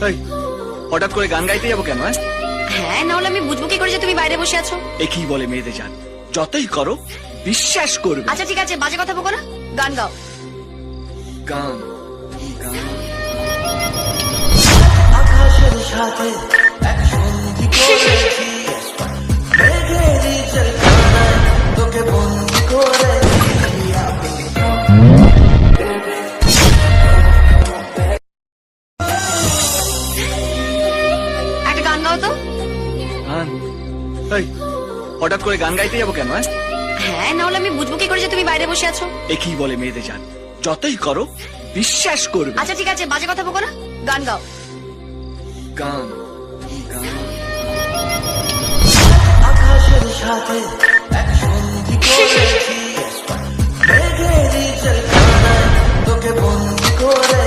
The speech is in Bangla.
এই, হঠাৎ করে গান গাইতে যাবো কেন? হ্যাঁ, না হলে আমি বুঝবো কি করে যে তুমি বাইরে বসে আছো? একই বলে মেয়েদের জান, যতই করো বিশ্বাস করবে। আচ্ছা ঠিক আছে, বাজে কথা বলো না, গান গাও। গান গান আকাশের সাথে এক সন্ধি করেছি, মেঘেরই জলখানায় তোকে বন্দি করেছি। একটা গান গাও তো। গান এই, হঠাৎ করে গান গাইতে যাবো কেন? হ্যাঁ, না হলে আমি বুঝবো কি করে যে তুমি বাইরে বসে আছো? একই বলে মেয়েদের জান, যতই করো বিশ্বাস করবে। আচ্ছা ঠিক আছে, বাজে কথা বলো না, গান গাও। গান গান আকাশের সাথে এক সন্ধি করেছি, মেঘেরই জলখানায় তোকে বন্দি করে